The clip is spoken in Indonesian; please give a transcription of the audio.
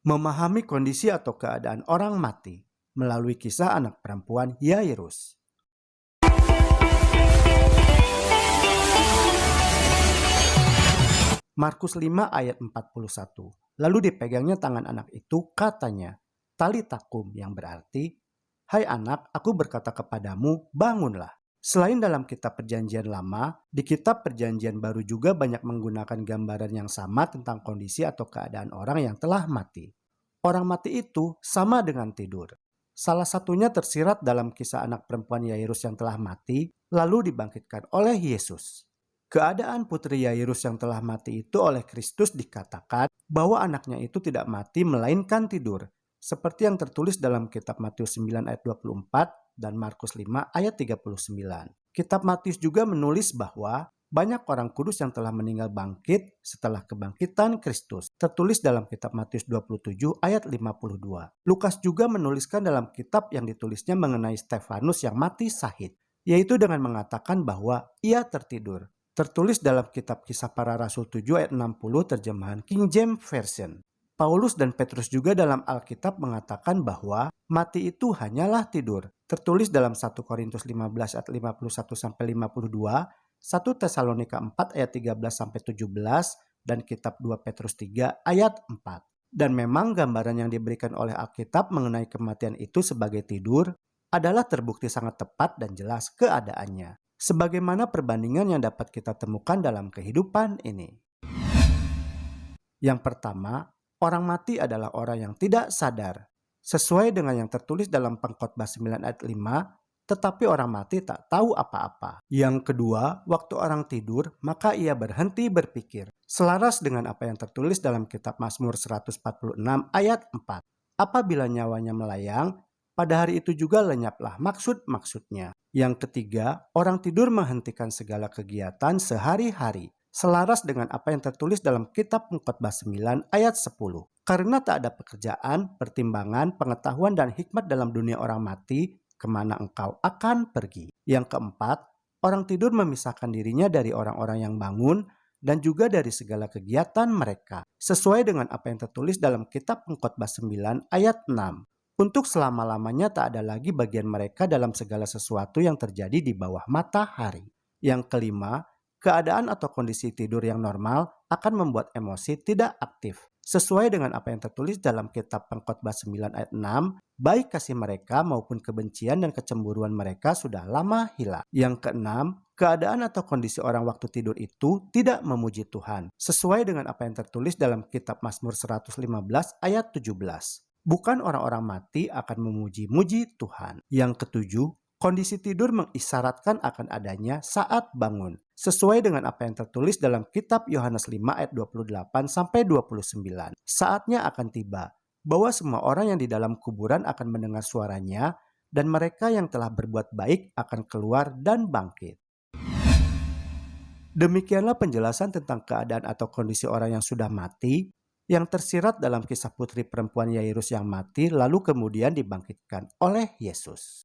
Memahami kondisi atau keadaan orang mati melalui kisah anak perempuan Yairus. Markus 5 ayat 41. Lalu dipegangnya tangan anak itu, katanya, "Talita kum," yang berarti, "Hai anak, aku berkata kepadamu, bangunlah." Selain dalam kitab Perjanjian Lama, di kitab Perjanjian Baru juga banyak menggunakan gambaran yang sama tentang kondisi atau keadaan orang yang telah mati. Orang mati itu sama dengan tidur. Salah satunya tersirat dalam kisah anak perempuan Yairus yang telah mati, lalu dibangkitkan oleh Yesus. Keadaan putri Yairus yang telah mati itu oleh Kristus dikatakan bahwa anaknya itu tidak mati melainkan tidur, seperti yang tertulis dalam kitab Matius 9 ayat 24 dan Markus 5 ayat 39. Kitab Matius juga menulis bahwa banyak orang kudus yang telah meninggal bangkit setelah kebangkitan Kristus, tertulis dalam kitab Matius 27 ayat 52. Lukas juga menuliskan dalam kitab yang ditulisnya mengenai Stefanus yang mati syahid, yaitu dengan mengatakan bahwa ia tertidur. Tertulis dalam kitab Kisah Para Rasul 7 ayat 60 terjemahan King James Version. Paulus dan Petrus juga dalam Alkitab mengatakan bahwa mati itu hanyalah tidur. Tertulis dalam 1 Korintus 15 ayat 51-52, 1 Tesalonika 4 ayat 13-17, dan kitab 2 Petrus 3 ayat 4. Dan memang gambaran yang diberikan oleh Alkitab mengenai kematian itu sebagai tidur adalah terbukti sangat tepat dan jelas keadaannya. Sebagaimana perbandingan yang dapat kita temukan dalam kehidupan ini. Yang pertama, orang mati adalah orang yang tidak sadar. Sesuai dengan yang tertulis dalam Pengkhotbah 9 ayat 5, tetapi orang mati tak tahu apa-apa. Yang kedua, waktu orang tidur, maka ia berhenti berpikir. Selaras dengan apa yang tertulis dalam kitab Mazmur 146 ayat 4. Apabila nyawanya melayang, pada hari itu juga lenyaplah maksud-maksudnya. Yang ketiga, orang tidur menghentikan segala kegiatan sehari-hari. Selaras dengan apa yang tertulis dalam kitab Pengkhotbah 9 ayat 10. Karena tak ada pekerjaan, pertimbangan, pengetahuan, dan hikmat dalam dunia orang mati, kemana engkau akan pergi? Yang keempat, orang tidur memisahkan dirinya dari orang-orang yang bangun dan juga dari segala kegiatan mereka. Sesuai dengan apa yang tertulis dalam kitab Pengkhotbah 9 ayat 6. Untuk selama-lamanya tak ada lagi bagian mereka dalam segala sesuatu yang terjadi di bawah matahari. Yang kelima, keadaan atau kondisi tidur yang normal akan membuat emosi tidak aktif. Sesuai dengan apa yang tertulis dalam kitab Pengkhotbah 9 ayat 6, baik kasih mereka maupun kebencian dan kecemburuan mereka sudah lama hilang. Yang keenam, keadaan atau kondisi orang waktu tidur itu tidak memuji Tuhan. Sesuai dengan apa yang tertulis dalam kitab Mazmur 115 ayat 17. Bukan orang-orang mati akan memuji-muji Tuhan. Yang ketujuh, kondisi tidur mengisyaratkan akan adanya saat bangun. Sesuai dengan apa yang tertulis dalam kitab Yohanes 5 ayat 28-29. Saatnya akan tiba bahwa semua orang yang di dalam kuburan akan mendengar suaranya dan mereka yang telah berbuat baik akan keluar dan bangkit. Demikianlah penjelasan tentang keadaan atau kondisi orang yang sudah mati yang tersirat dalam kisah putri perempuan Yairus yang mati lalu kemudian dibangkitkan oleh Yesus.